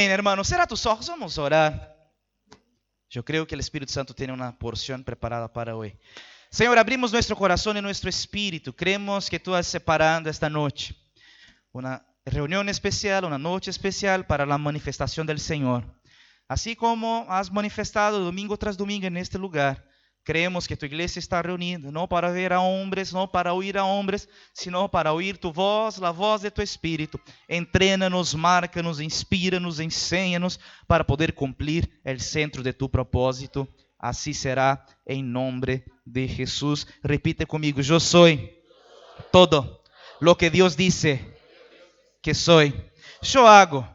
Bien, hermanos, cierra tus ojos, vamos a orar. Yo creo que el Espíritu Santo tiene una porción preparada para hoy. Señor, abrimos nuestro corazón y nuestro espíritu. Creemos que tú has separado esta noche una reunión especial, una noche especial para la manifestación del Señor. Así como has manifestado domingo tras domingo en este lugar, creemos que tu iglesia está reunida, no para ver a hombres, no para oír a hombres, sino para oír tu voz, la voz de tu Espíritu. Entrénanos, márcanos, inspíranos, enséñanos para poder cumplir el centro de tu propósito. Así será en nombre de Jesús. Repite conmigo: yo soy todo lo que Dios dice que soy. Yo hago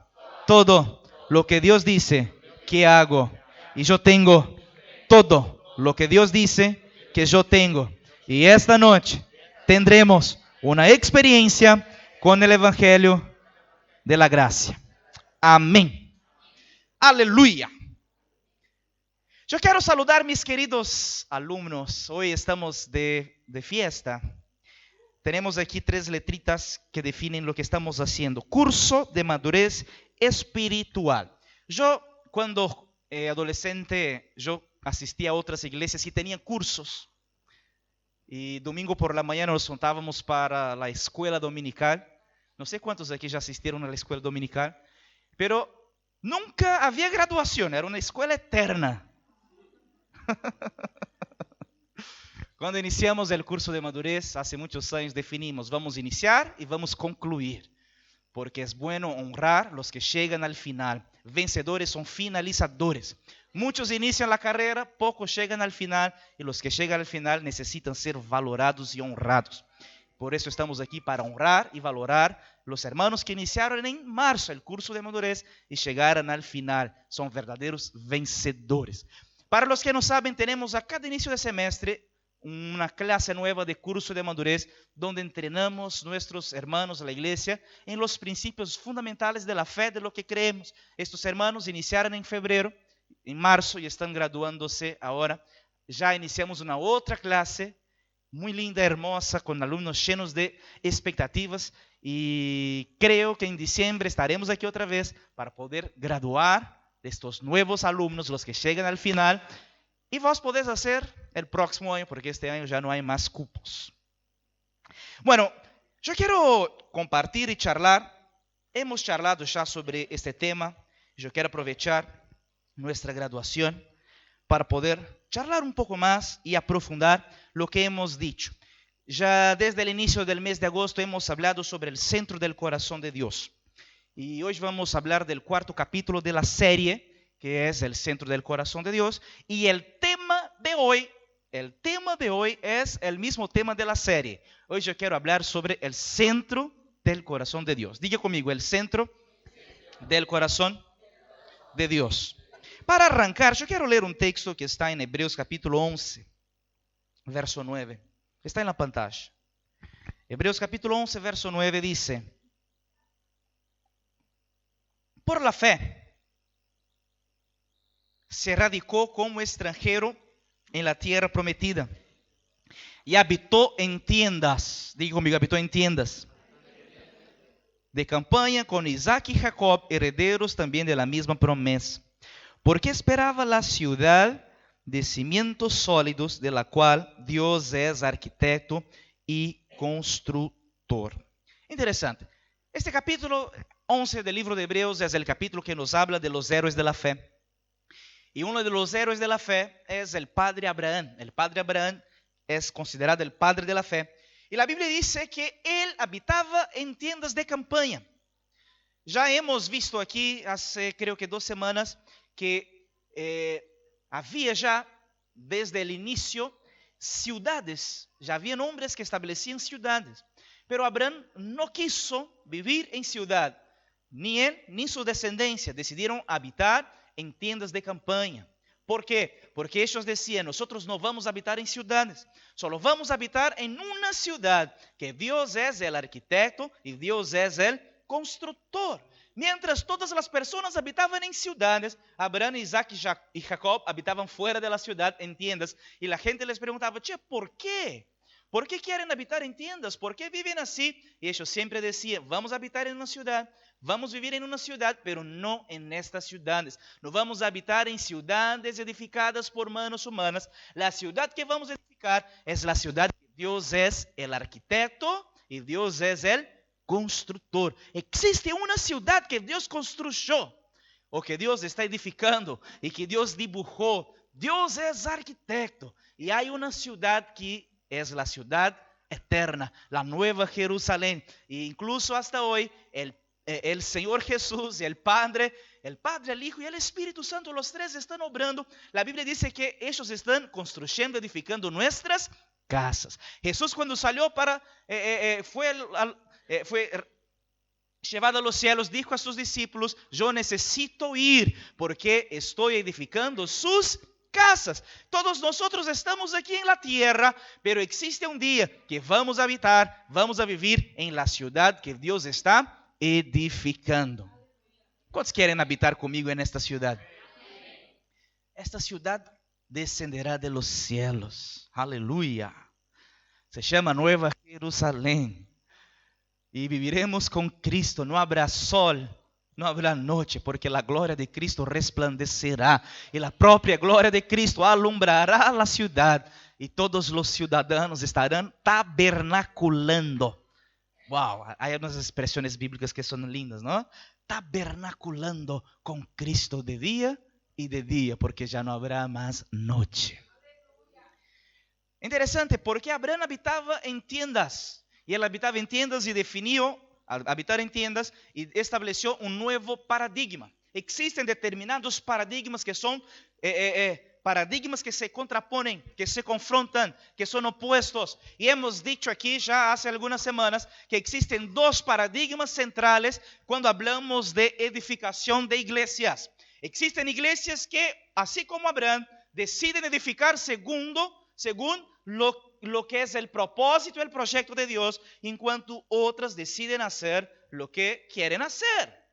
todo lo que Dios dice que hago. Y yo tengo todo lo que Dios dice que yo tengo. Y esta noche tendremos una experiencia con el Evangelio de la gracia. Amén. Aleluya. Yo quiero saludar mis queridos alumnos. Hoy estamos de fiesta. Tenemos aquí 3 letritas que definen lo que estamos haciendo. Curso de madurez espiritual. Yo cuando adolescente, yo asistía a otras iglesias y tenían cursos. Y domingo por la mañana nos juntábamos para la escuela dominical. No sé cuántos aquí ya asistieron a la escuela dominical. Pero nunca había graduación, era una escuela eterna. Cuando iniciamos el curso de madurez, hace muchos años definimos, vamos a iniciar y vamos a concluir, porque es bueno honrar los que llegan al final. Vencedores son finalizadores. Muchos inician la carrera, pocos llegan al final, y los que llegan al final necesitan ser valorados y honrados. Por eso estamos aquí para honrar y valorar los hermanos que iniciaron en marzo el curso de madurez y llegaron al final. Son verdaderos vencedores. Para los que no saben, tenemos a cada inicio de semestre una clase nueva de curso de madurez donde entrenamos nuestros hermanos de la iglesia en los principios fundamentales de la fe, de lo que creemos. Estos hermanos iniciaron en febrero, en marzo, y están graduándose ahora. Ya iniciamos una otra clase muy linda, hermosa, con alumnos llenos de expectativas, y creo que en diciembre estaremos aquí otra vez para poder graduar estos nuevos alumnos, los que llegan al final. Y vos podés hacer el próximo año, porque este año ya no hay más cupos. Bueno, yo quiero compartir y charlar. Hemos charlado ya sobre este tema. Yo quiero aprovechar nuestra graduación para poder charlar un poco más y aprofundar lo que hemos dicho. Ya desde el inicio del mes de agosto hemos hablado sobre el centro del corazón de Dios. Y hoy vamos a hablar del 4º capítulo de la serie, que es el centro del corazón de Dios. Y el tema de hoy es el mismo tema de la serie. Hoy yo quiero hablar sobre el centro del corazón de Dios. Diga conmigo: el centro del corazón de Dios. Para arrancar, yo quiero leer un texto que está en Hebreos capítulo 11, verso 9. Está en la pantalla. Hebreos capítulo 11, verso 9 dice: por la fe se radicó como extranjero en la tierra prometida y habitó en tiendas. Diga conmigo: habitó en tiendas de campaña con Isaac y Jacob, herederos también de la misma promesa, porque esperaba la ciudad de cimientos sólidos, de la cual Dios es arquitecto y constructor. Interesante. Este capítulo 11 del libro de Hebreos es el capítulo que nos habla de los héroes de la fe. Y uno de los héroes de la fe es el padre Abraham. El padre Abraham es considerado el padre de la fe. Y la Biblia dice que él habitaba en tiendas de campaña. Ya hemos visto aquí hace creo que 2 semanas que había ya desde el inicio ciudades. Ya había hombres que establecían ciudades. Pero Abraham no quiso vivir en ciudad. Ni él ni su descendencia decidieron habitar en tiendas de campaña. ¿Por qué? Porque ellos decían: nosotros no vamos a habitar en ciudades, solo vamos a habitar en una ciudad que Dios es el arquitecto y Dios es el constructor. Mientras todas las personas habitaban en ciudades, Abraham, Isaac y Jacob habitaban fuera de la ciudad en tiendas. Y la gente les preguntaba: che, ¿por qué? ¿Por qué quieren habitar en tiendas? ¿Por qué viven así? Y ellos siempre decían, vamos a habitar en una ciudad, vamos a vivir en una ciudad, pero no en estas ciudades. No vamos a habitar en ciudades edificadas por manos humanas. La ciudad que vamos a edificar es la ciudad que Dios es el arquitecto y Dios es el constructor. Existe una ciudad que Dios construyó o que Dios está edificando y que Dios dibujó. Dios es arquitecto y hay una ciudad que es la ciudad eterna, la nueva Jerusalén. E incluso hasta hoy el Señor Jesús, el Padre, el Hijo y el Espíritu Santo, los tres están obrando. La Biblia dice que ellos están construyendo, edificando nuestras casas. Jesús cuando salió fue llevado a los cielos, dijo a sus discípulos, yo necesito ir porque estoy edificando sus casas. Todos nosotros estamos aquí en la tierra, pero existe un día que vamos a habitar, vamos a vivir en la ciudad que Dios está edificando. ¿Cuántos quieren habitar conmigo en esta ciudad? Esta ciudad descenderá de los cielos. Aleluya. Se llama Nueva Jerusalén. Y viviremos con Cristo. No habrá sol, no habrá noche, porque la gloria de Cristo resplandecerá. Y la propia gloria de Cristo alumbrará la ciudad. Y todos los ciudadanos estarán tabernaculando. Wow, hay unas expresiones bíblicas que son lindas, ¿no? Tabernaculando con Cristo de día y de día, porque ya no habrá más noche. Interesante, porque Abraham habitaba en tiendas. Y él habitaba en tiendas y definió habitar en tiendas y estableció un nuevo paradigma. Existen determinados paradigmas que son paradigmas que se contraponen, que se confrontan, que son opuestos. Y hemos dicho aquí ya hace algunas semanas que existen dos paradigmas centrales cuando hablamos de edificación de iglesias. Existen iglesias que, así como Abraham, deciden edificar según lo que es el propósito y el proyecto de Dios, en cuanto otras deciden hacer lo que quieren hacer.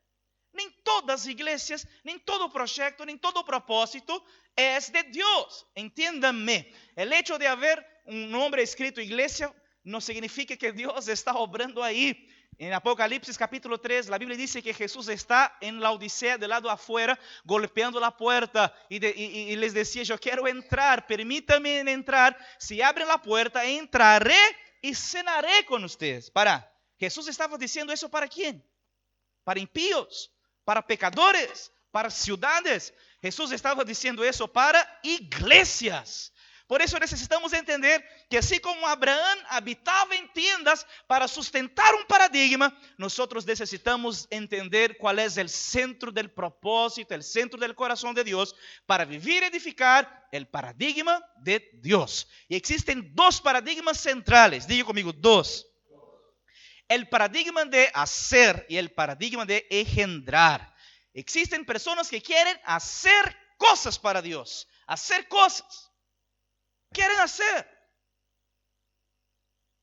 Nem todas las iglesias, nem todo proyecto, nem todo propósito es de Dios. Entiéndanme, el hecho de haber un nombre escrito iglesia no significa que Dios está obrando ahí. En Apocalipsis capítulo 3, la Biblia dice que Jesús está en la Odisea del lado afuera, golpeando la puerta y les decía, yo quiero entrar, permítanme entrar. Si abren la puerta, entraré y cenaré con ustedes. Jesús estaba diciendo eso ¿para quién? Para impíos, para pecadores, para ciudades. Jesús estaba diciendo eso para iglesias. Por eso necesitamos entender que así como Abraham habitaba en tiendas para sustentar un paradigma, nosotros necesitamos entender cuál es el centro del propósito, el centro del corazón de Dios para vivir y edificar el paradigma de Dios. Y existen dos paradigmas centrales, diga conmigo, dos. El paradigma de hacer y el paradigma de engendrar. Existen personas que quieren hacer cosas para Dios, hacer cosas. Quieren hacer.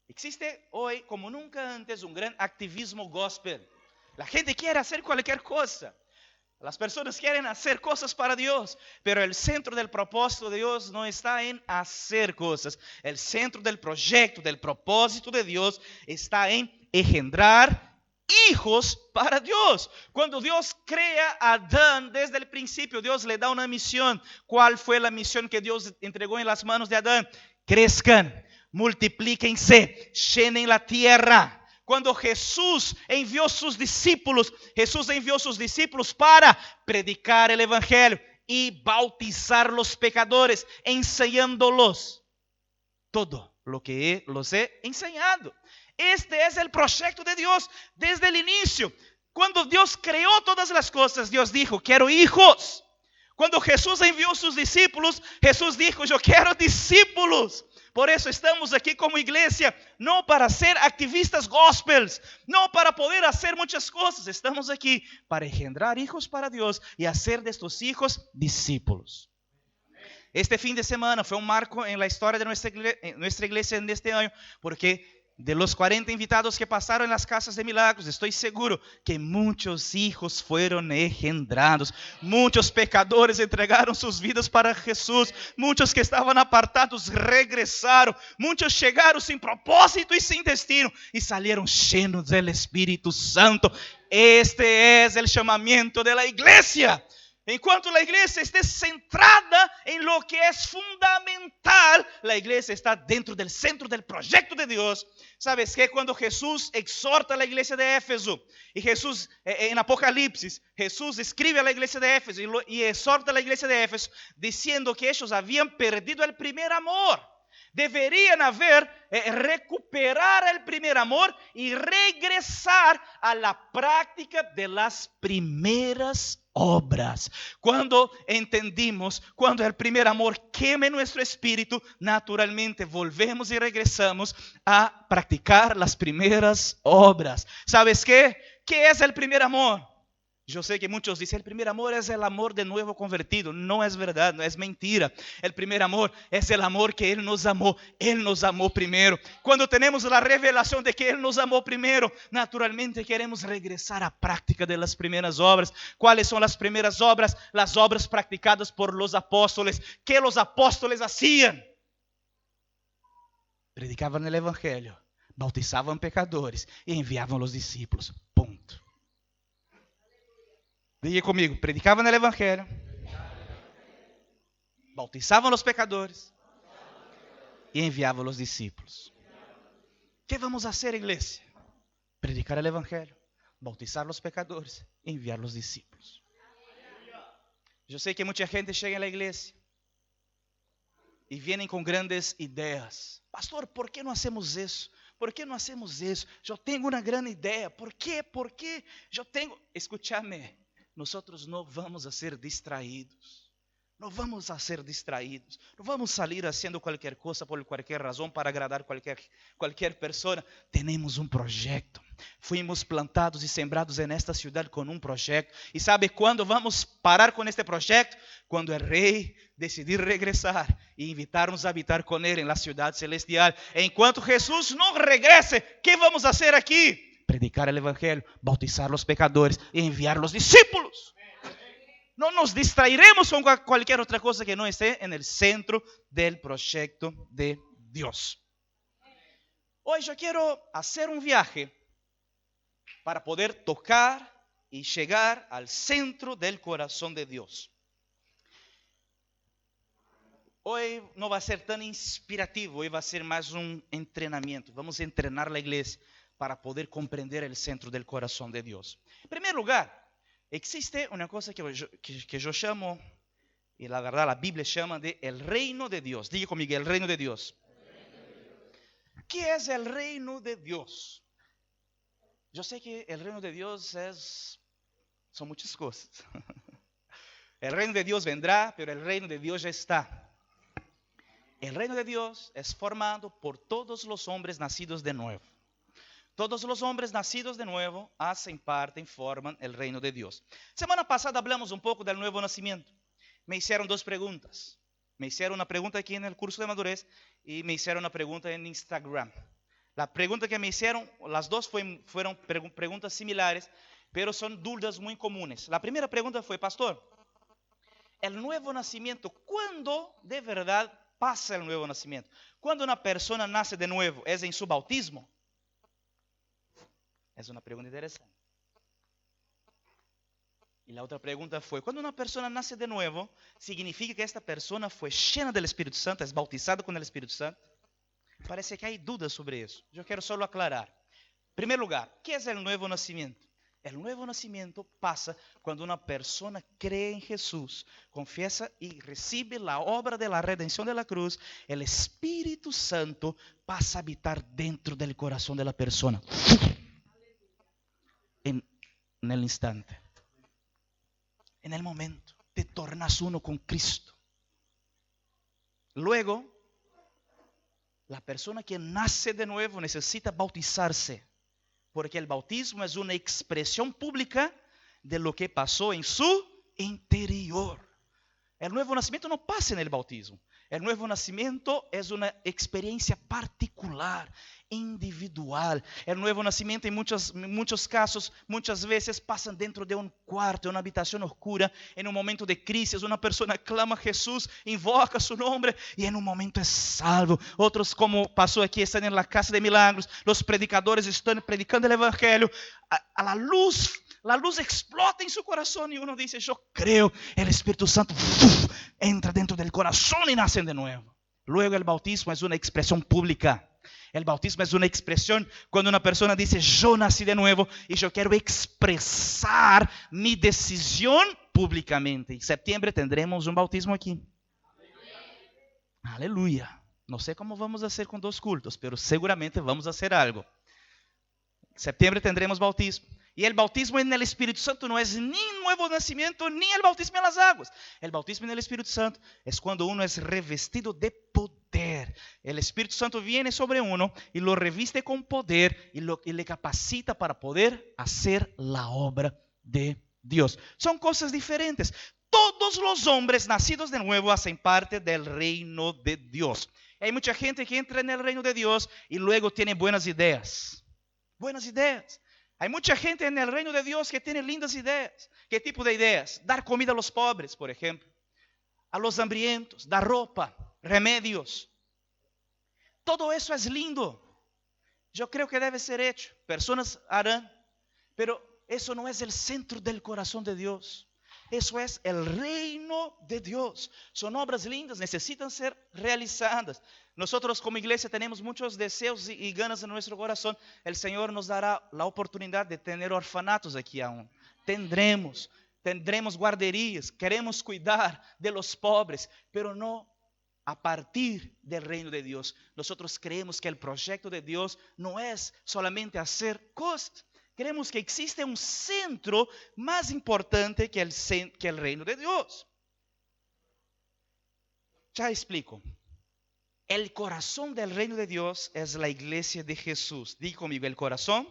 Existe hoy, como nunca antes, un gran activismo gospel. La gente quiere hacer cualquier cosa. Las personas quieren hacer cosas para Dios, pero el centro del propósito de Dios no está en hacer cosas. El centro del proyecto, del propósito de Dios está en engendrar hijos para Dios. Cuando Dios crea a Adán, desde el principio Dios le da una misión. ¿Cuál fue la misión que Dios entregó en las manos de Adán? Crezcan, multiplíquense, llenen la tierra. Cuando Jesús envió sus discípulos para predicar el evangelio y bautizar los pecadores, enseñándolos todo lo que los he enseñado. Este es el proyecto de Dios desde el inicio. Cuando Dios creó todas las cosas, Dios dijo, quiero hijos. Cuando Jesús envió a sus discípulos, Jesús dijo, yo quiero discípulos. Por eso estamos aquí como iglesia, no para ser activistas gospels, no para poder hacer muchas cosas. Estamos aquí para engendrar hijos para Dios y hacer de estos hijos discípulos. Este fin de semana fue un marco en la historia de nuestra iglesia en este año, porque De los 40 invitados que pasaron en las casas de milagros, estoy seguro que muchos hijos fueron engendrados. Muchos pecadores entregaron sus vidas para Jesús. Muchos que estaban apartados regresaron. Muchos llegaron sin propósito y sin destino y salieron llenos del Espíritu Santo. Este es el llamamiento de la iglesia. En cuanto la iglesia esté centrada en lo que es fundamental, la iglesia está dentro del centro del proyecto de Dios. ¿Sabes qué? Cuando Jesús exhorta a la iglesia de Éfeso, y Jesús, en Apocalipsis, Jesús escribe a la iglesia de Éfeso y exhorta a la iglesia de Éfeso diciendo que ellos habían perdido el primer amor. Deberían recuperar el primer amor y regresar a la práctica de las primeras obras. Cuando entendimos, cuando el primer amor queme nuestro espíritu, naturalmente volvemos y regresamos a practicar las primeras obras. ¿Sabes qué? ¿Qué es el primer amor? Yo sé que muchos dicen, el primer amor es el amor de nuevo convertido. No es verdad, no es mentira. El primer amor es el amor que Él nos amó. Él nos amó primero. Cuando tenemos la revelación de que Él nos amó primero, naturalmente queremos regresar a práctica de las primeras obras. ¿Cuáles son las primeras obras? Las obras practicadas por los apóstoles. ¿Qué los apóstoles hacían? Predicaban el evangelio, bautizaban pecadores y enviaban los discípulos. Punto. Diga conmigo, predicaban el evangelio, bautizaban los pecadores y enviaban los discípulos. ¿Qué vamos a hacer, iglesia? Predicar el evangelio, bautizar los pecadores y enviar los discípulos. Yo sé que mucha gente llega a la iglesia y vienen con grandes ideas. Pastor, ¿por qué no hacemos eso? ¿Por qué no hacemos eso? Yo tengo una gran idea. ¿Por qué? ¿Por qué? Yo tengo... Escúchame. Nosotros no vamos a ser distraídos. No vamos a ser distraídos. No vamos a salir haciendo cualquier cosa por cualquier razón para agradar cualquier persona. Tenemos un proyecto. Fuimos plantados y sembrados en esta ciudad con un proyecto. ¿Y sabe cuándo vamos a parar con este proyecto? Cuando el Rey decidir regresar e invitarnos a habitar con Él en la ciudad celestial. En cuanto Jesús no regrese, ¿qué vamos a hacer aquí? Predicar el evangelio, bautizar los pecadores y enviar los discípulos. No nos distraeremos con cualquier otra cosa que no esté en el centro del proyecto de Dios. Hoy yo quiero hacer un viaje para poder tocar y llegar al centro del corazón de Dios. Hoy no va a ser tan inspirativo, hoy va a ser más un entrenamiento. Vamos a entrenar la iglesia para poder comprender el centro del corazón de Dios. En primer lugar, existe una cosa que yo llamo, y la verdad la Biblia llama de el reino de Dios. Diga conmigo, el reino de Dios. ¿Qué es el reino de Dios? Yo sé que el reino de Dios son muchas cosas. El reino de Dios vendrá, pero el reino de Dios ya está. El reino de Dios es formado por todos los hombres nacidos de nuevo. Todos los hombres nacidos de nuevo hacen parte y forman el reino de Dios. Semana pasada hablamos un poco del nuevo nacimiento. Me hicieron dos preguntas. Me hicieron una pregunta aquí en el curso de madurez y me hicieron una pregunta en Instagram. La pregunta que me hicieron, las dos fueron preguntas similares, pero son dudas muy comunes. La primera pregunta fue, pastor, el nuevo nacimiento, ¿cuándo de verdad pasa el nuevo nacimiento? ¿Cuándo una persona nace de nuevo? ¿Es en su bautismo? Es una pregunta interesante. Y la otra pregunta fue, cuando una persona nace de nuevo, ¿significa que esta persona fue llena del Espíritu Santo, es bautizada con el Espíritu Santo? Parece que hay dudas sobre eso. Yo quiero solo aclarar. En primer lugar, ¿qué es el nuevo nacimiento? El nuevo nacimiento pasa cuando una persona cree en Jesús, confiesa y recibe la obra de la redención de la cruz. El Espíritu Santo pasa a habitar dentro del corazón de la persona. En el instante, en el momento, te tornas uno con Cristo. Luego, la persona que nace de nuevo necesita bautizarse, porque el bautismo es una expresión pública de lo que pasó en su interior. El nuevo nacimiento no pasa en el bautismo. El nuevo nacimiento es una experiencia particular, individual. El nuevo nacimiento en muchos casos, muchas veces pasan dentro de un cuarto, en una habitación oscura, en un momento de crisis. Una persona clama a Jesús, invoca su nombre y en un momento es salvo. Otros, como pasó aquí, están en la casa de milagros. Los predicadores están predicando el evangelio. A la luz explota en su corazón y uno dice, yo creo, el Espíritu Santo entra dentro del corazón y nacen de nuevo. Luego el bautismo es una expresión pública. El bautismo es una expresión cuando una persona dice, yo nací de nuevo y yo quiero expresar mi decisión públicamente. En septiembre tendremos un bautismo aquí. Aleluya. No sé cómo vamos a hacer con 2 cultos, pero seguramente vamos a hacer algo. En septiembre tendremos bautismo. Y el bautismo en el Espíritu Santo no es ni nuevo nacimiento, ni el bautismo en las aguas. El bautismo en el Espíritu Santo es cuando uno es revestido de poder. El Espíritu Santo viene sobre uno y lo reviste con poder y le capacita para poder hacer la obra de Dios. Son cosas diferentes. Todos los hombres nacidos de nuevo hacen parte del reino de Dios. Hay mucha gente que entra en el reino de Dios y luego tiene buenas ideas. Buenas ideas. Hay mucha gente en el reino de Dios que tiene lindas ideas. ¿Qué tipo de ideas? Dar comida a los pobres, por ejemplo. A los hambrientos, dar ropa, remedios. Todo eso es lindo. Yo creo que debe ser hecho. Personas harán. Pero eso no es el centro del corazón de Dios. Eso es el reino de Dios. Son obras lindas, necesitan ser realizadas. Nosotros como iglesia tenemos muchos deseos y ganas en nuestro corazón. El Señor nos dará la oportunidad de tener orfanatos aquí aún. Tendremos guarderías, queremos cuidar de los pobres, pero no a partir del reino de Dios. Nosotros creemos que el proyecto de Dios no es solamente hacer cosas. Creemos que existe un centro más importante que el reino de Dios. Ya explico. El corazón del reino de Dios es la iglesia de Jesús. Diga conmigo, el corazón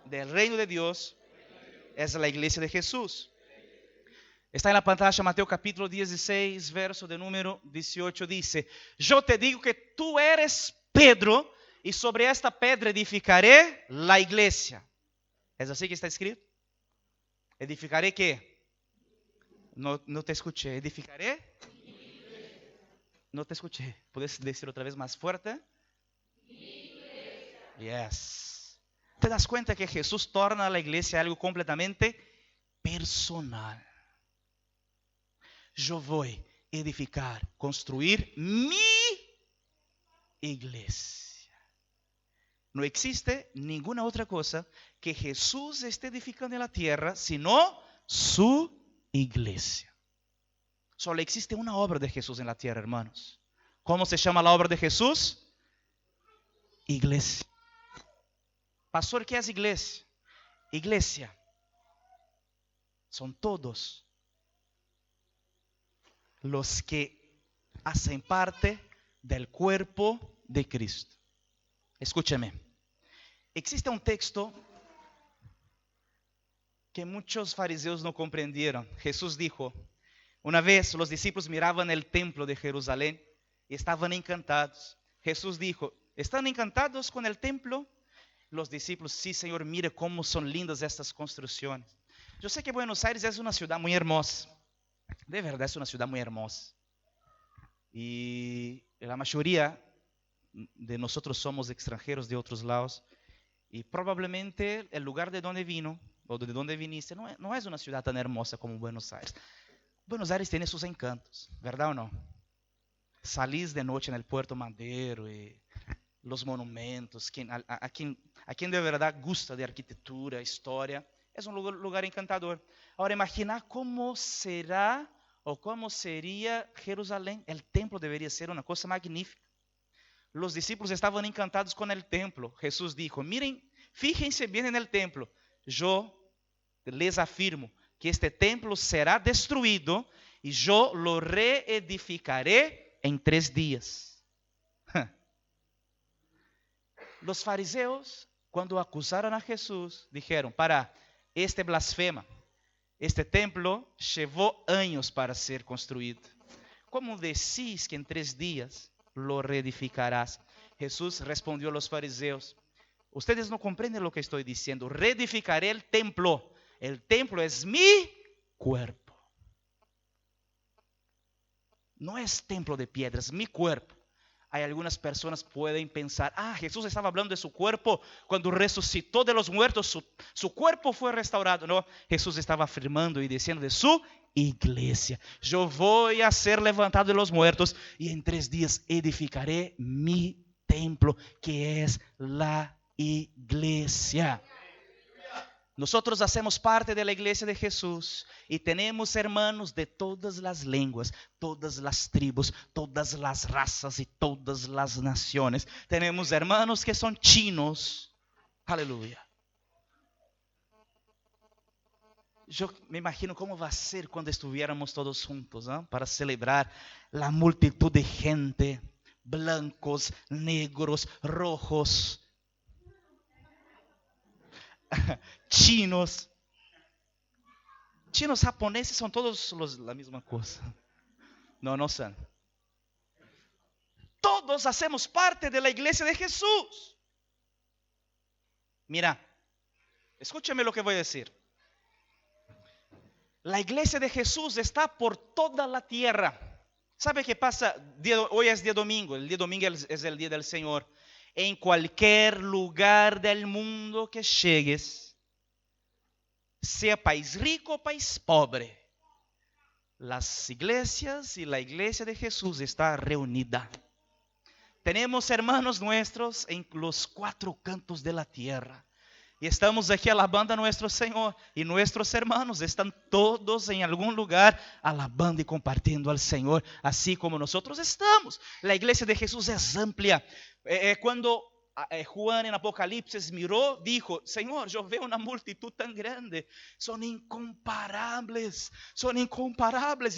del reino de Dios es la iglesia de Jesús. Está en la pantalla Mateo capítulo 16, verso de número 18. Dice, yo te digo que tú eres Pedro y sobre esta pedra edificaré la iglesia. ¿Es así que está escrito? ¿Edificaré qué? No te escuché. ¿Edificaré? No te escuché. ¿Puedes decir otra vez más fuerte? Yes. ¿Te das cuenta que Jesús torna a la iglesia algo completamente personal? Yo voy a edificar, construir mi iglesia. No existe ninguna otra cosa que Jesús esté edificando en la tierra, sino su iglesia. Solo existe una obra de Jesús en la tierra, hermanos. ¿Cómo se llama la obra de Jesús? Iglesia. Pastor, ¿qué es iglesia? Iglesia son todos los que hacen parte del cuerpo de Cristo. Escúcheme. Existe un texto que muchos fariseos no comprendieron. Jesús dijo, una vez los discípulos miraban el templo de Jerusalén y estaban encantados. Jesús dijo, ¿están encantados con el templo? Los discípulos, sí, Señor, mire cómo son lindas estas construcciones. Yo sé que Buenos Aires es una ciudad muy hermosa. De verdad es una ciudad muy hermosa. Y la mayoría de nosotros somos extranjeros de otros lados. Y probablemente el lugar de donde vino, o de donde viniste, no es una ciudad tan hermosa como Buenos Aires. Buenos Aires tiene sus encantos, ¿verdad o no? Salís de noche en el Puerto Madero y los monumentos. A quien de verdad gusta de arquitectura, historia, es un lugar encantador. Ahora imagina cómo será o cómo sería Jerusalén. El templo debería ser una cosa magnífica. Los discípulos estaban encantados con el templo. Jesús dijo, miren, fíjense bien en el templo. Yo les afirmo que este templo será destruido y yo lo reedificaré en 3 días. Los fariseos, cuando acusaron a Jesús, dijeron, este blasfema. Este templo llevó años para ser construido. ¿cómo decís que en 3 días lo reedificarás? Jesús respondió a los fariseos: ustedes no comprenden lo que estoy diciendo. Reedificaré el templo. El templo es mi cuerpo. No es templo de piedras, mi cuerpo. Hay algunas personas pueden pensar: Jesús estaba hablando de su cuerpo cuando resucitó de los muertos, su cuerpo fue restaurado. No, Jesús estaba afirmando y diciendo de su iglesia: yo voy a ser levantado de los muertos y en 3 días edificaré mi templo, que es la iglesia. Nosotros hacemos parte de la iglesia de Jesús y tenemos hermanos de todas las lenguas, todas las tribus, todas las razas y todas las naciones. Tenemos hermanos que son chinos. Aleluya. Yo me imagino cómo va a ser cuando estuviéramos todos juntos, para celebrar la multitud de gente, blancos, negros, rojos, chinos, japoneses, son todos la misma cosa. No son. Todos hacemos parte de la iglesia de Jesús. Mira, escúchame lo que voy a decir. La iglesia de Jesús está por toda la tierra. ¿Sabe qué pasa? Hoy es día domingo. El día domingo es el día del Señor. En cualquier lugar del mundo que llegues, sea país rico o país pobre, las iglesias y la iglesia de Jesús está reunida. Tenemos hermanos nuestros en los 4 cantos de la tierra. Y estamos aquí alabando a nuestro Señor. Y nuestros hermanos están todos en algún lugar alabando y compartiendo al Señor, así como nosotros estamos. La iglesia de Jesús es amplia. Cuando Juan en Apocalipsis miró, dijo: Señor, yo veo una multitud tan grande, son incomparables,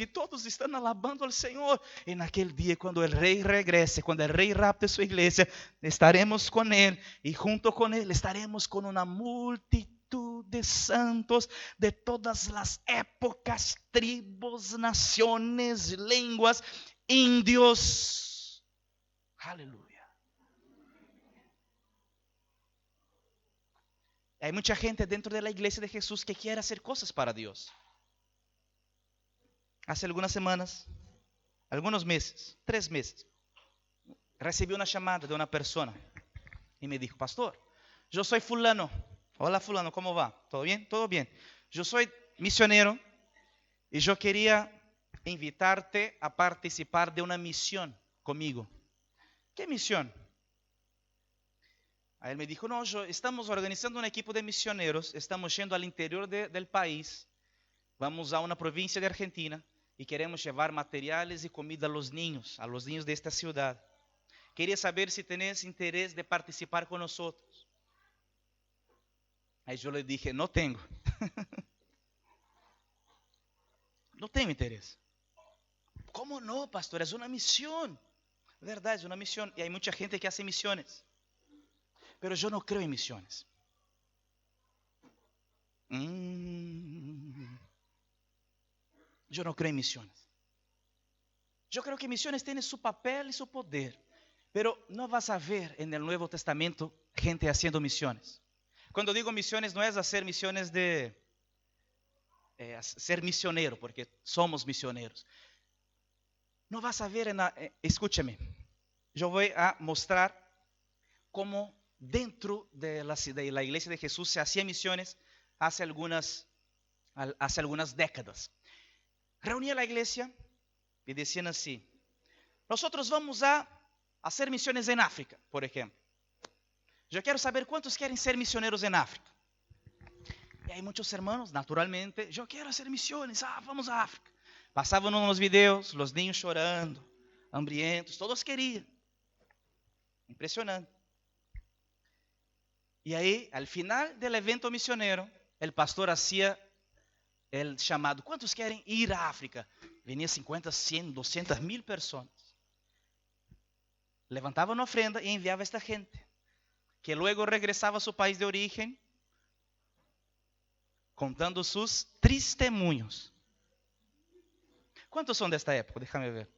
y todos están alabando al Señor. En aquel día, cuando el Rey regrese, cuando el Rey rapte su iglesia, estaremos con Él, y junto con Él estaremos con una multitud de santos de todas las épocas, tribus, naciones, lenguas, indios. Aleluya. Hay mucha gente dentro de la iglesia de Jesús que quiere hacer cosas para Dios. Hace algunas semanas, algunos meses, 3 meses, recibí una llamada de una persona y me dijo: pastor, yo soy fulano. Hola fulano, ¿cómo va? ¿Todo bien? Todo bien. Yo soy misionero y yo quería invitarte a participar de una misión conmigo. ¿Qué misión? Aí ele me dijo: no, estamos organizando un equipo de misioneros, estamos yendo al interior del país, vamos a una provincia de Argentina y queremos llevar materiales y comida a los niños de esta ciudad. Quería saber si tenés interés de participar con nosotros. Aí yo le dije: no tengo. No tengo interés. ¿Cómo no, pastor? Es una misión. Verdad, es una misión. Y hay mucha gente que hace misiones. Pero yo no creo en misiones. Yo no creo en misiones. Yo creo que misiones tienen su papel y su poder. Pero no vas a ver en el Nuevo Testamento gente haciendo misiones. Cuando digo misiones, no es hacer misiones de ser misionero, porque somos misioneros. No vas a ver escúchame. Yo voy a mostrar cómo dentro de la iglesia de Jesús se hacía misiones hace algunas décadas. Reunía la iglesia y decían así: nosotros vamos a hacer misiones en África, por ejemplo. Yo quiero saber cuántos quieren ser misioneros en África. Y hay muchos hermanos, naturalmente: yo quiero hacer misiones, vamos a África. Pasaban unos videos, los niños llorando, hambrientos, todos querían. Impresionante. Y ahí, al final del evento misionero, el pastor hacía el llamado: ¿cuántos quieren ir a África? Venía 50, 100, 200 mil personas. Levantaba una ofrenda y enviaba a esta gente, que luego regresaba a su país de origen, contando sus testemunhos. ¿Cuántos son de esta época? Déjame ver.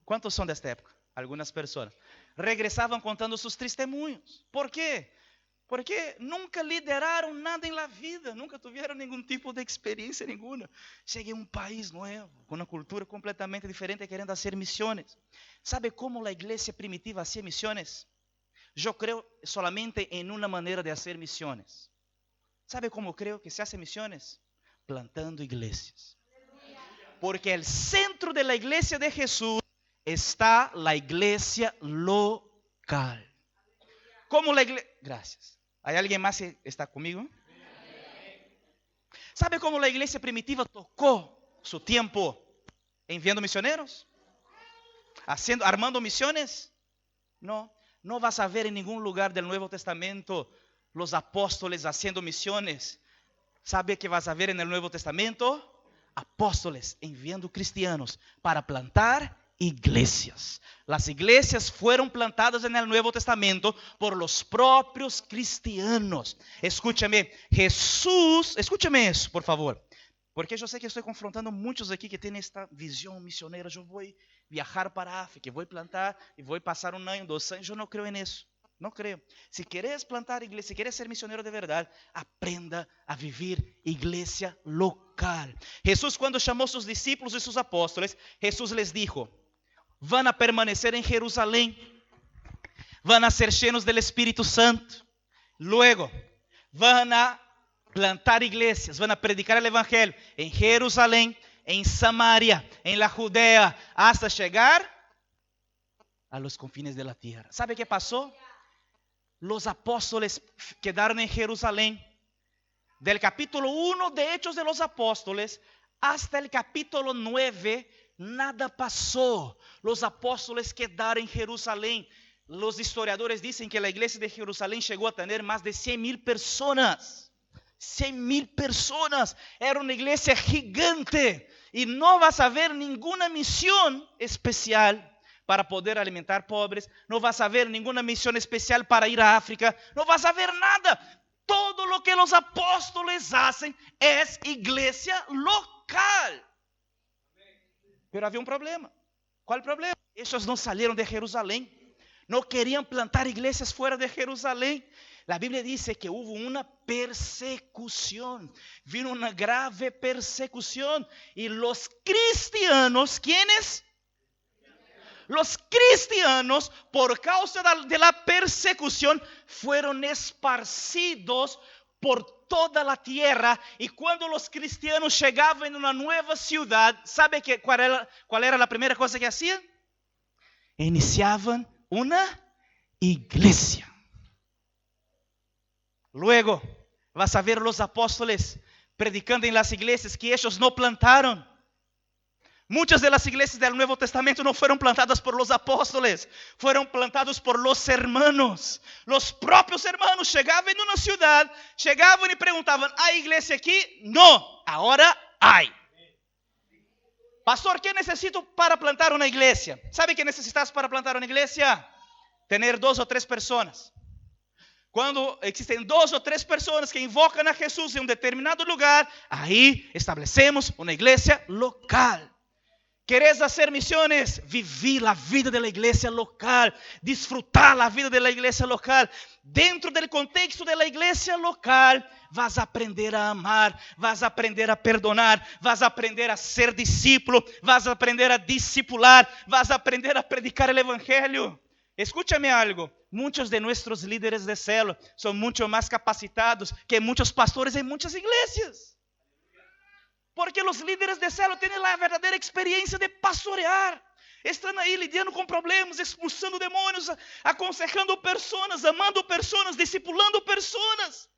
¿Cuántos son de esta época? Algunas personas. Regresaban contando sus testemunhos. ¿Por quê? Porque nunca lideraram nada em la vida, nunca tiveram nenhum tipo de experiência nenhuma. Cheguei a um país novo, com uma cultura completamente diferente, querendo fazer missões. ¿Sabe como a igreja primitiva hacía missões? Eu creio solamente em uma maneira de fazer missões. ¿Sabe como creio que se hace missões? Plantando igrejas. Porque el centro de la iglesia de Jesús está la iglesia local. Como la iglesia... Gracias. ¿Hay alguien más que está conmigo? ¿Sabe cómo la iglesia primitiva tocó su tiempo enviando misioneros? Armando misiones? No vas a ver en ningún lugar del Nuevo Testamento los apóstoles haciendo misiones. ¿Sabe qué vas a ver en el Nuevo Testamento? Apóstoles enviando cristianos para plantar iglesias. Las iglesias fueron plantadas en el Nuevo Testamento por los propios cristianos. Escúchame, Jesús, escúchame eso, por favor. Porque eu sei que estou confrontando muitos aqui que têm esta visão missioneira. Eu vou viajar para a África, vou plantar e vou passar 1 ano, 2 anos. Eu não creio nisso. Não creio. Se queres plantar igreja, se queres ser missioneiro de verdade, aprenda a viver igreja local. Jesus, quando chamou seus discípulos e seus apóstolos, Jesus les dijo: van a permanecer em Jerusalém, van a ser llenos del Espírito Santo, luego van a plantar iglesias, van a predicar el evangelio en Jerusalén, en Samaria, en la Judea, hasta llegar a los confines de la tierra. ¿Sabe qué pasó? Los apóstoles quedaron en Jerusalén. Del capítulo 1 de Hechos de los Apóstoles hasta el capítulo 9, nada pasó. Los apóstoles quedaron en Jerusalén. Los historiadores dicen que la iglesia de Jerusalén llegó a tener más de 100,000 personas. 100,000 personas. Era una iglesia gigante. Y no vas a ver ninguna misión especial para poder alimentar pobres. No vas a ver ninguna misión especial para ir a África. No vas a ver nada. Todo lo que los apóstoles hacen es iglesia local. Pero había un problema. ¿Cuál problema? Ellos no salieron de Jerusalén. No querían plantar iglesias fuera de Jerusalén. La Biblia dice que hubo una persecución. Vino una grave persecución. Y los cristianos, ¿quiénes? Los cristianos, por causa de la persecución, fueron esparcidos por toda la tierra. Y cuando los cristianos llegaban a una nueva ciudad, ¿sabe cuál era la primera cosa que hacían? Iniciaban una iglesia. Luego vas a ver los apóstoles predicando en las iglesias que ellos no plantaron. Muchas de las iglesias del Nuevo Testamento no fueron plantadas por los apóstoles, fueron plantados por los hermanos. Los propios hermanos llegaban en una ciudad, llegaban y preguntaban: ¿hay iglesia aquí? No, ahora hay. Pastor, ¿qué necesito para plantar una iglesia? ¿Sabe qué necesitas para plantar una iglesia? Tener 2 o 3 personas. Cuando existen 2 o 3 personas que invocan a Jesús en un determinado lugar, ahí establecemos una iglesia local. ¿Querés hacer misiones? Vivir la vida de la iglesia local. Disfrutar la vida de la iglesia local. Dentro del contexto de la iglesia local, vas a aprender a amar, vas a aprender a perdonar, vas a aprender a ser discípulo, vas a aprender a discipular, vas a aprender a predicar el evangelio. Escúchame algo. Muchos de nuestros líderes de célula son mucho más capacitados que muchos pastores en muchas iglesias. Porque los líderes de célula tienen la verdadera experiencia de pastorear. Están ahí lidiando con problemas, expulsando demonios, aconsejando personas, amando personas, discipulando personas.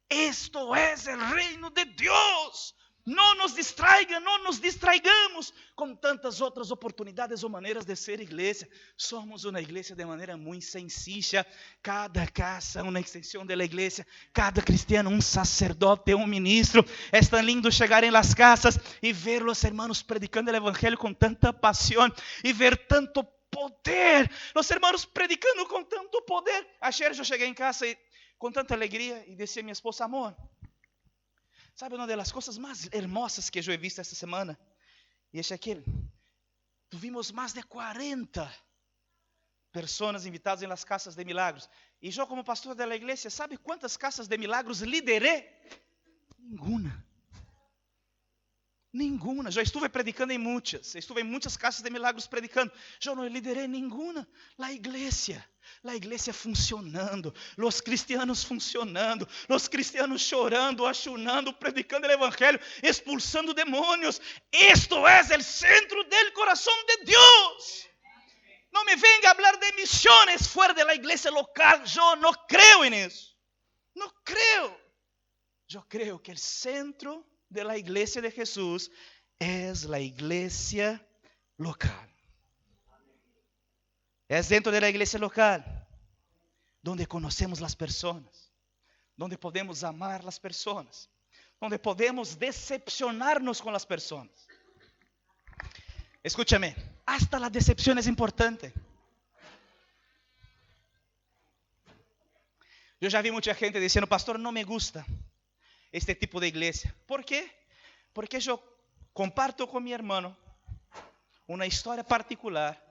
Esto es el reino de Dios. No nos distraigan, no nos distraigamos con tantas otras oportunidades o maneras de ser iglesia. Somos una iglesia de manera muy sencilla. Cada casa una extensión de la iglesia. Cada cristiano un sacerdote, un ministro. Es tan lindo llegar en las casas y ver los hermanos predicando el evangelio con tanta pasión y ver tanto poder. Los hermanos predicando con tanto poder. Ayer yo llegué en casa y con tanta alegría y decía a mi esposa: amor, ¿sabe una de las cosas más hermosas que yo he visto esta semana? Y es que tuvimos más de 40 personas invitadas en las casas de milagros. Y yo como pastor de la iglesia, ¿sabe cuántas casas de milagros lideré? Ninguna. Ninguna. Eu estuve predicando em muitas casas de milagros predicando. Eu não liderei nenhuma. A igreja funcionando, os cristianos funcionando, os cristianos chorando, achunando, predicando o evangelho, expulsando demônios. Isto é o centro do coração de Deus. Não me venga a falar de missões fora da igreja local. Eu não creio nisso. Não creio. Eu creio que o centro de la iglesia de Jesús es la iglesia local. Es dentro de la iglesia local donde conocemos las personas, donde podemos amar las personas, donde podemos decepcionarnos con las personas. Escúchame, hasta la decepción es importante. Yo ya vi mucha gente diciendo, pastor, no me gusta este tipo de iglesia. ¿Por qué? Porque yo comparto con mi hermano una historia particular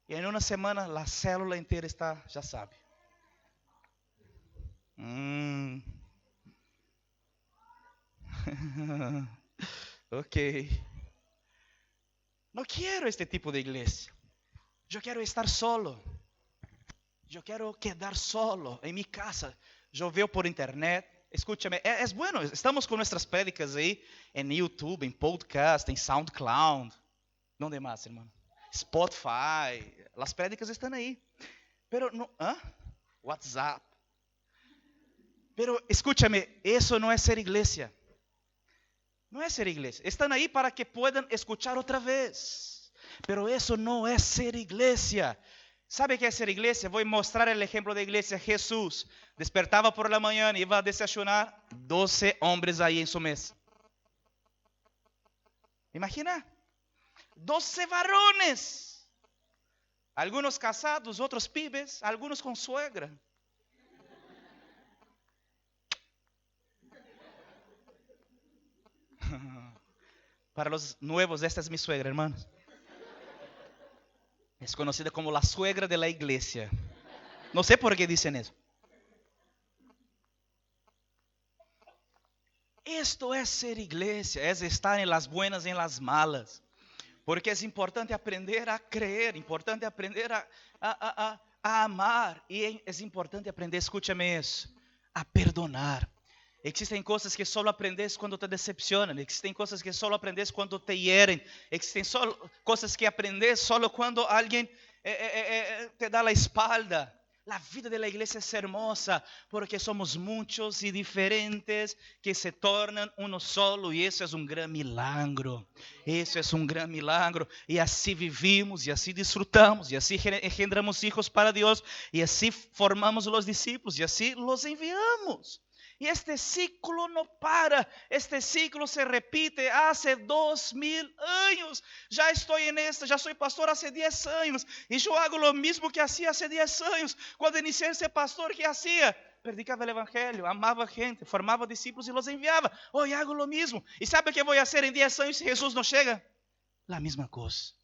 y en una semana la célula entera está, ya sabe. Ok. No quiero este tipo de iglesia. Yo quiero estar solo. Yo quiero quedar solo en mi casa. Yo veo por internet. Escúchame, es bueno, estamos con nuestras prédicas ahí en YouTube, en podcast, en SoundCloud. ¿Dónde más, hermano? Spotify. Las prédicas están ahí. Pero no, WhatsApp. Pero escúchame, eso no es ser iglesia. No es ser iglesia. Están ahí para que puedan escuchar otra vez. Pero eso no es ser iglesia. ¿Sabe qué es ser iglesia? Voy a mostrar el ejemplo de iglesia. Jesús despertaba por la mañana y iba a desayunar 12 hombres ahí en su mesa. Imagina, 12 varones. Algunos casados, otros pibes, algunos con suegra. Para los nuevos, esta es mi suegra, hermanos. Es conocida como la suegra de la iglesia. No sé por qué dicen eso. Esto es ser iglesia, es estar en las buenas y en las malas. Porque es importante aprender a creer, importante aprender a amar. Y es importante aprender, escúchame eso, a perdonar. Existen cosas que solo aprendes cuando te decepcionan. Existen cosas que solo aprendes cuando te hieren. Existen cosas que aprendes solo cuando alguien te da la espalda. La vida de la iglesia es hermosa porque somos muchos y diferentes que se tornan uno solo y eso es un gran milagro. Eso es un gran milagro y así vivimos y así disfrutamos y así engendramos hijos para Dios y así formamos los discípulos y así los enviamos. Y este ciclo no para, este ciclo se repite hace 2000 años. Ya estoy en esto, ya soy pastor hace 10 años y yo hago lo mismo que hacía hace 10 años. Cuando inicié a ser pastor, ¿qué hacía? Predicaba el evangelio, amaba gente, formaba discípulos y los enviaba. Hoy hago lo mismo. ¿Y sabe qué voy a hacer en 10 años si Jesús no llega? La misma cosa.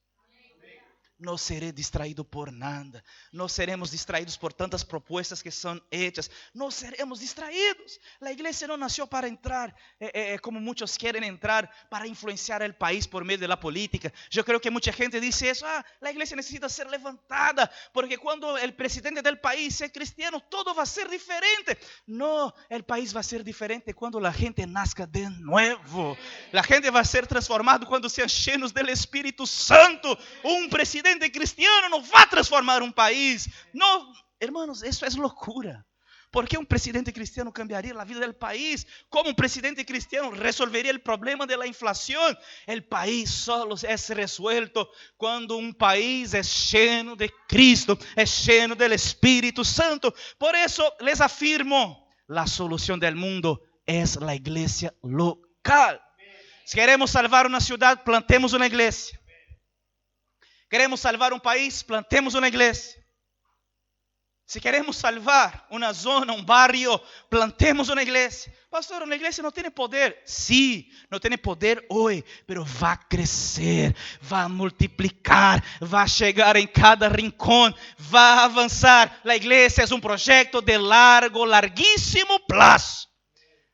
No seré distraído por nada. No seremos distraídos por tantas propuestas que son hechas. No seremos distraídos. La iglesia no nació para entrar, como muchos quieren entrar, para influenciar el país por medio de la política. Yo creo que mucha gente dice eso. La iglesia necesita ser levantada, porque cuando el presidente del país sea cristiano, todo va a ser diferente. No, el país va a ser diferente cuando la gente nazca de nuevo. La gente va a ser transformada cuando sean llenos del Espíritu Santo. Un presidente cristiano no va a transformar un país. No, hermanos, eso es locura. ¿Por qué un presidente cristiano cambiaría la vida del país? ¿Cómo un presidente cristiano resolvería el problema de la inflación? El país solo es resuelto cuando un país es lleno de Cristo, es lleno del Espíritu Santo. Por eso les afirmo, la solución del mundo es la iglesia local. Si queremos salvar una ciudad, plantemos una iglesia. Queremos salvar un país, plantemos una iglesia. Si queremos salvar una zona, un barrio, plantemos una iglesia. Pastor, la iglesia no tiene poder. Sí, no tiene poder hoy, pero va a crecer, va a multiplicar, va a llegar en cada rincón, va a avanzar. La iglesia es un proyecto de larguísimo plazo.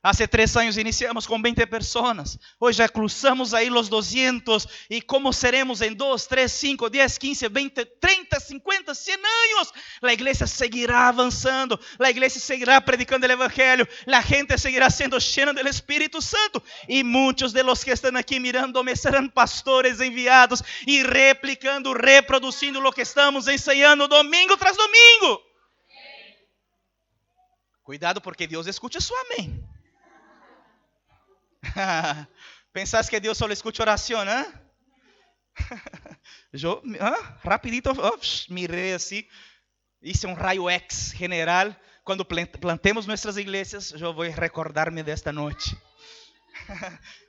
Hace 3 años iniciamos con 20 personas. Hoy ya cruzamos ahí los 200. ¿Y cómo seremos en 2, 3, 5, 10, 15, 20, 30, 50, 100 años? La iglesia seguirá avanzando. La iglesia seguirá predicando el evangelio. La gente seguirá siendo llena del Espíritu Santo. Y muchos de los que están aquí mirándome serán pastores enviados y replicando, reproduciendo lo que estamos enseñando domingo tras domingo. Cuidado porque Dios escucha su amén. ¿Pensás que Dios solo escucha oración? Yo rapidito miré así, hice un rayo X general. Cuando plantemos nuestras iglesias, yo voy a recordarme de esta noche.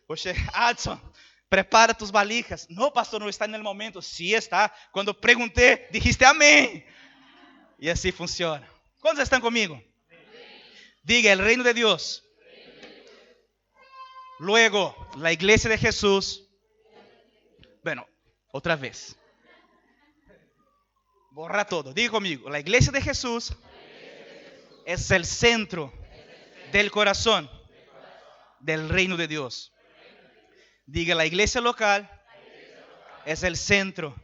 Oye, Adson, prepara tus valijas. No, pastor, no está en el momento. Sí está. Cuando pregunté, dijiste amén. Y así funciona. ¿Cuántos están conmigo? Diga, el reino de Dios. Luego, la iglesia de Jesús. Bueno, otra vez. Borra todo. Diga conmigo, la iglesia de Jesús es el centro del corazón del reino de Dios. Diga, la iglesia local es el centro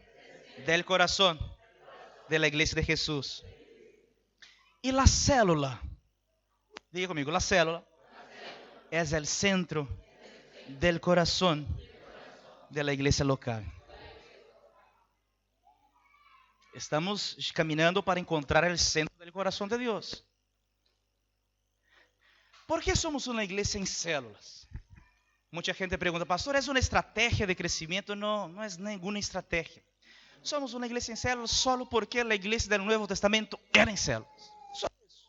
del corazón de la iglesia de Jesús. Y la célula, diga conmigo, la célula es el centro del corazón de la iglesia local. Estamos caminando para encontrar el centro del corazón de Dios. ¿Por qué somos una iglesia en células? Mucha gente pregunta, pastor, ¿es una estrategia de crecimiento? No, no es ninguna estrategia. Somos una iglesia en células solo porque la iglesia del Nuevo Testamento era en células. Solo eso.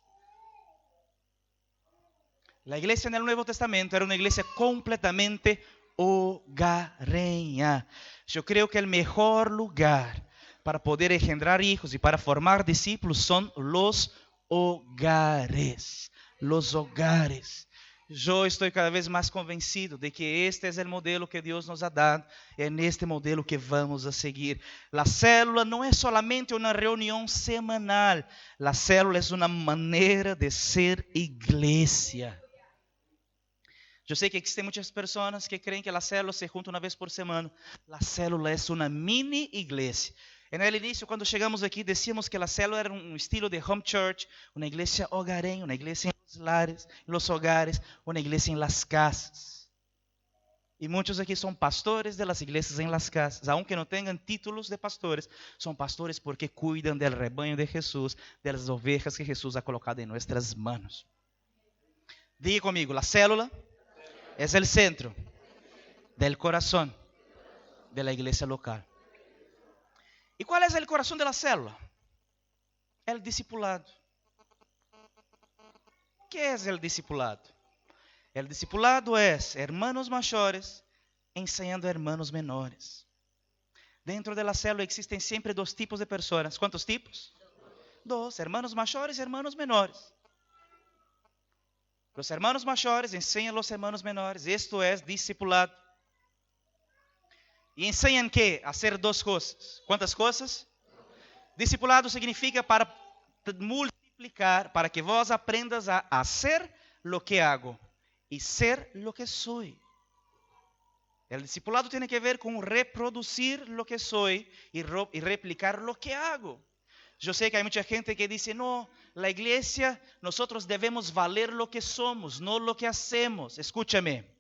La iglesia en el Nuevo Testamento era una iglesia completamente hogareña. Yo creo que el mejor lugar para poder engendrar hijos y para formar discípulos son los hogares. Los hogares. Yo estoy cada vez más convencido de que este es el modelo que Dios nos ha dado. Es en este modelo que vamos a seguir. La célula no es solamente una reunión semanal. La célula es una manera de ser iglesia. Yo sé que existen muchas personas que creen que la célula se junta una vez por semana. La célula es una mini iglesia. En el inicio, cuando llegamos aquí, decíamos que la célula era un estilo de home church, una iglesia hogareña, una iglesia en los lares, en los hogares, una iglesia en las casas. Y muchos aquí son pastores de las iglesias en las casas, aunque no tengan títulos de pastores, son pastores porque cuidan del rebaño de Jesús, de las ovejas que Jesús ha colocado en nuestras manos. Diga conmigo, la célula es el centro del corazón de la iglesia local. ¿Y cuál es el corazón de la célula? El discipulado. ¿Qué es el discipulado? El discipulado es hermanos mayores enseñando a hermanos menores. Dentro de la célula existen siempre 2 tipos de personas. ¿Cuántos tipos? 2, hermanos mayores y hermanos menores. Los hermanos mayores enseñan a los hermanos menores. Esto es discipulado. Y enseñan ¿qué? A hacer 2 cosas. ¿Cuántas cosas? Discipulado significa para multiplicar, para que vos aprendas a hacer lo que hago y ser lo que soy. El discipulado tiene que ver con reproducir lo que soy y replicar lo que hago. Yo sé que hay mucha gente que dice, no, la iglesia, nosotros debemos valer lo que somos, no lo que hacemos. Escúchame.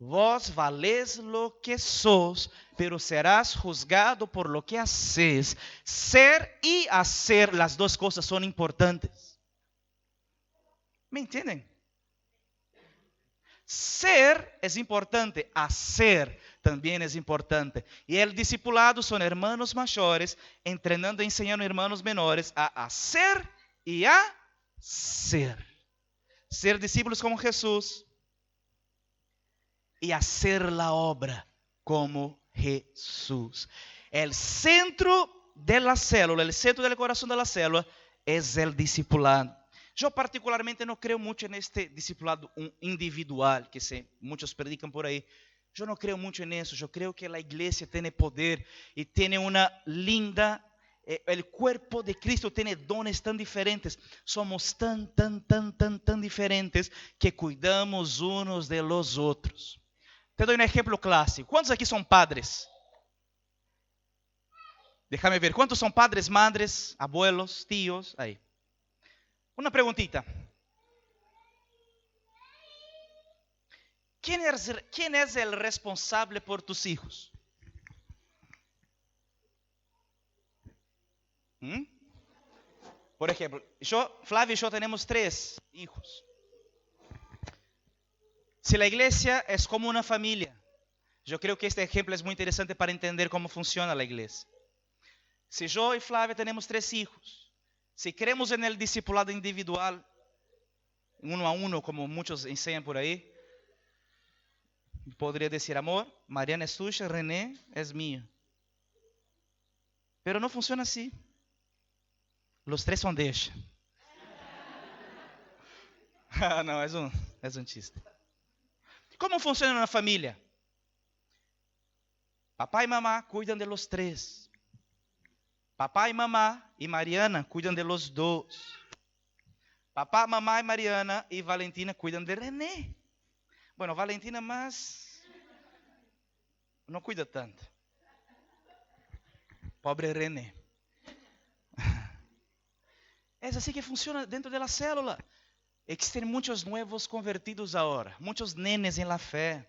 Vos valés lo que sos, pero serás juzgado por lo que haces. Ser y hacer, las 2 cosas son importantes. ¿Me entienden? Ser es importante, hacer también es importante. Y el discipulado son hermanos mayores entrenando y enseñando a hermanos menores a hacer y a ser. Ser discípulos como Jesús. Y hacer la obra como Jesús. El centro de la célula, el centro del corazón de la célula es el discipulado. Yo particularmente no creo mucho en este discipulado individual que muchos predican por ahí. Yo no creo mucho en eso. Yo creo que la iglesia tiene poder y tiene una linda... el cuerpo de Cristo tiene dones tan diferentes. Somos tan diferentes que cuidamos unos de los otros. Te doy un ejemplo clásico. ¿Cuántos aquí son padres? Déjame ver. ¿Cuántos son padres, madres, abuelos, tíos? Ahí. Una preguntita. ¿Quién es el responsable por tus hijos? Por ejemplo, Flávio y yo tenemos 3 hijos. Si la iglesia es como una familia, yo creo que este ejemplo es muy interesante para entender cómo funciona la iglesia. Si yo y Flávia tenemos 3 hijos, si creemos en el discipulado individual, 1 a 1, como muchos enseñan por ahí, podría decir, amor, Mariana es tuya, René es mío. Pero no funciona así. Los 3 son de ella. No, es un chiste. ¿Cómo funciona una familia? Papá y mamá cuidan de los 3. Papá y mamá y Mariana cuidan de los 2. Papá, mamá y Mariana y Valentina cuidan de René. Bueno, Valentina más no cuida tanto. Pobre René. Es así que funciona dentro de la célula. Existen muchos nuevos convertidos ahora, muchos nenes en la fe.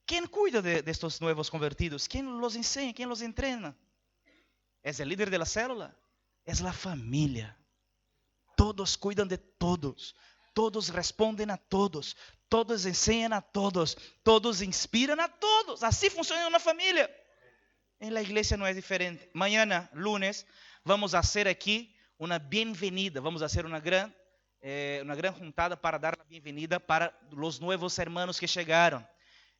¿Quién cuida de estos nuevos convertidos? ¿Quién los enseña? ¿Quién los entrena? ¿Es el líder de la célula? Es la familia. Todos cuidan de todos. Todos responden a todos. Todos enseñan a todos. Todos inspiran a todos. Así funciona una familia. En la iglesia no es diferente. Mañana, lunes, vamos a hacer aquí una bienvenida. Vamos a hacer una gran juntada para dar la bienvenida para los nuevos hermanos que llegaron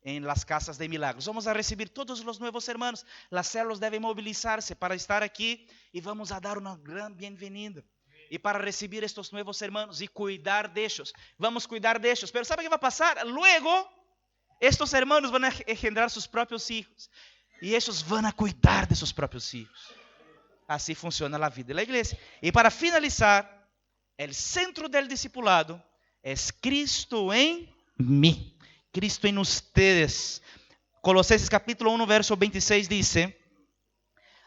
en las casas de milagros. Vamos a recibir todos los nuevos hermanos. Las células deben movilizarse para estar aquí y vamos a dar una gran bienvenida. Y para recibir estos nuevos hermanos y cuidar de ellos. Vamos a cuidar de ellos. Pero ¿sabe qué va a pasar? Luego, estos hermanos van a engendrar sus propios hijos. Y ellos van a cuidar de sus propios hijos. Así funciona la vida de la iglesia. Y para finalizar, el centro del discipulado es Cristo en mí. Cristo en ustedes. Colossenses capítulo 1, verso 26 dice: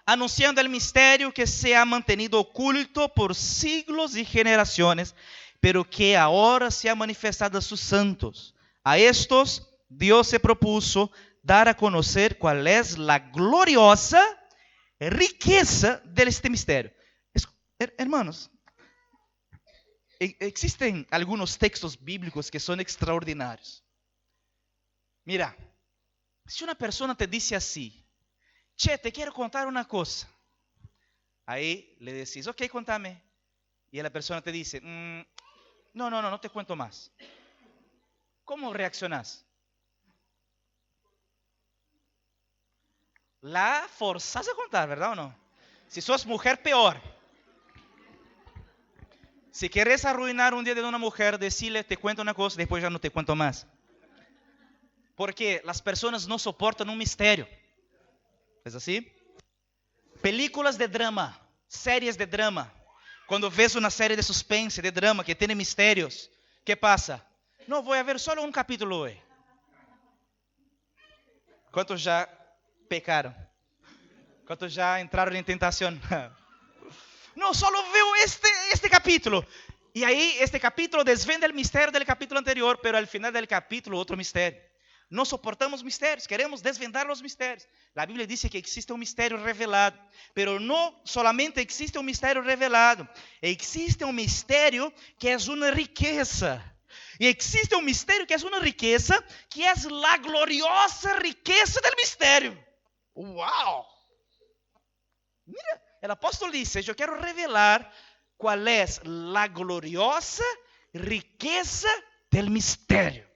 anunciando el misterio que se ha mantenido oculto por siglos y generaciones, pero que ahora se ha manifestado a sus santos. A estos Dios se propuso dar a conocer cuál es la gloriosa riqueza de este misterio. Hermanos, existen algunos textos bíblicos que son extraordinarios. Mira, si una persona te dice así: che, te quiero contar una cosa. Ahí le decís, ok, contame. Y la persona te dice, no te cuento más. ¿Cómo reaccionás? La forzás a contar, ¿verdad o no? Si sos mujer, peor. Si querés arruinar un día de una mujer, decirle, te cuento una cosa, después ya no te cuento más. Porque las personas no soportan un misterio. ¿Es así? Películas de drama, series de drama. Cuando ves una serie de suspense, de drama, que tiene misterios, ¿qué pasa? No, voy a ver solo un capítulo hoy. ¿Cuántos ya pecaron? ¿Cuántos ya entraron en tentación? No, solo veo este capítulo. Y ahí este capítulo desvenda el misterio del capítulo anterior, pero al final del capítulo otro misterio. No soportamos misterios, queremos desvendar los misterios. La Biblia dice que existe un misterio revelado, pero no solamente existe un misterio revelado, existe un misterio que es una riqueza. Y existe un misterio que es una riqueza, que es la gloriosa riqueza del misterio. ¡Wow! Mira, el apóstol dice, yo quiero revelar cuál es la gloriosa riqueza del misterio.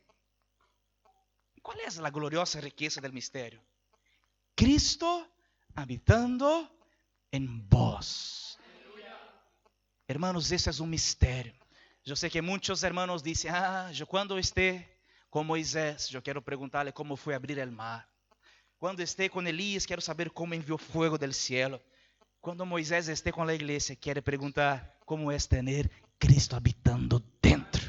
¿Cuál es la gloriosa riqueza del misterio? Cristo habitando en vos. Hermanos, ese es un misterio. Yo sé que muchos hermanos dicen, yo cuando esté con Moisés, yo quiero preguntarle cómo fue abrir el mar. Cuando esté con Elías, quiero saber cómo envió fuego del cielo. Cuando Moisés esté con la iglesia, quiere preguntar cómo es tener Cristo habitando dentro.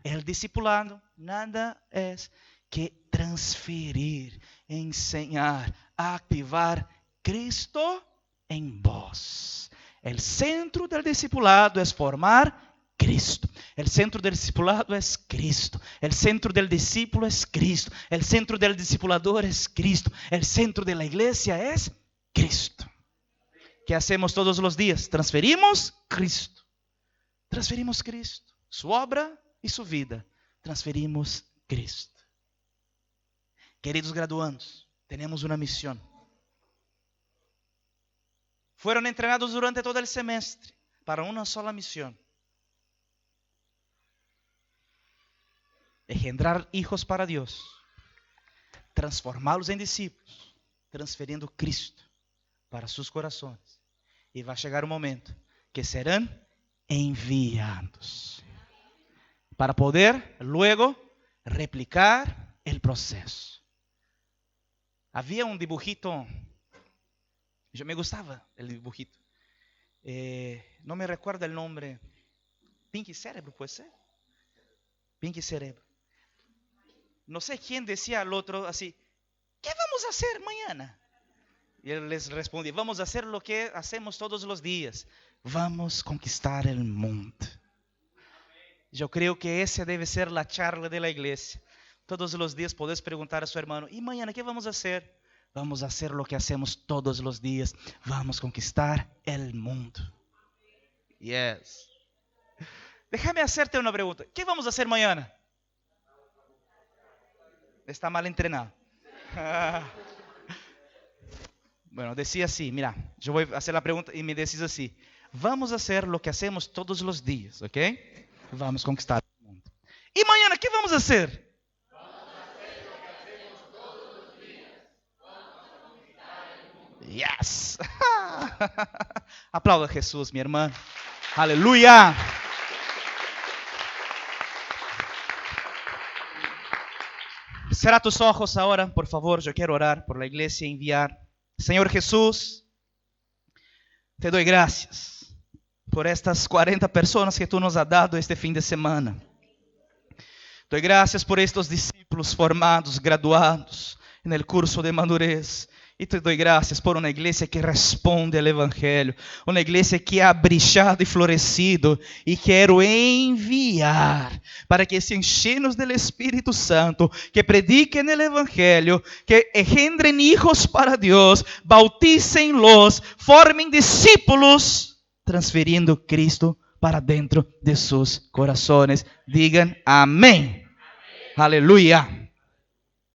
El discipulado nada es que transferir, enseñar, activar Cristo en vos. El centro del discipulado es formar Cristo. El centro del discipulado es Cristo. El centro del discípulo es Cristo. El centro del discipulador es Cristo. El centro de la iglesia es Cristo. ¿Qué hacemos todos los días? Transferimos Cristo. Transferimos Cristo. Su obra y su vida. Transferimos Cristo. Queridos graduandos, tenemos una misión. Fueron entrenados durante todo el semestre para una sola misión. Engendrar hijos para Dios. Transformarlos en discípulos. Transferiendo Cristo para sus corazones. Y va a llegar un momento que serán enviados. Para poder luego replicar el proceso. Había un dibujito. Yo me gustaba el dibujito. No me recuerdo el nombre. Pinky Cerebro, puede ser. Pinky Cerebro. No sé quién decía al otro así, ¿qué vamos a hacer mañana? Y él les respondía, vamos a hacer lo que hacemos todos los días. Vamos a conquistar el mundo. Yo creo que esa debe ser la charla de la iglesia. Todos los días podés preguntar a su hermano, ¿y mañana qué vamos a hacer? Vamos a hacer lo que hacemos todos los días. Vamos a conquistar el mundo. Yes. Déjame hacerte una pregunta. ¿Qué vamos a hacer mañana? Está mal entrenado. Bueno, decía así, mira, yo voy a hacer la pregunta y me decís así. Vamos a hacer lo que hacemos todos los días, ¿ok? Vamos a conquistar el mundo. ¿Y mañana qué vamos a hacer? Yes. Aplauda a Jesús, mi hermano. Aleluya. Cierra tus ojos ahora, por favor. Yo quiero orar por la iglesia y enviar. Señor Jesús, te doy gracias por estas 40 personas que tú nos has dado este fin de semana. Doy gracias por estos discípulos formados, graduados en el curso de madurez. Y te doy gracias por una iglesia que responde al Evangelio. Una iglesia que ha brillado y florecido. Y quiero enviar para que sean llenos del Espíritu Santo. Que prediquen el Evangelio. Que engendren hijos para Dios. Bautícenlos. Formen discípulos. Transfiriendo Cristo para dentro de sus corazones. Digan amén. Aleluya.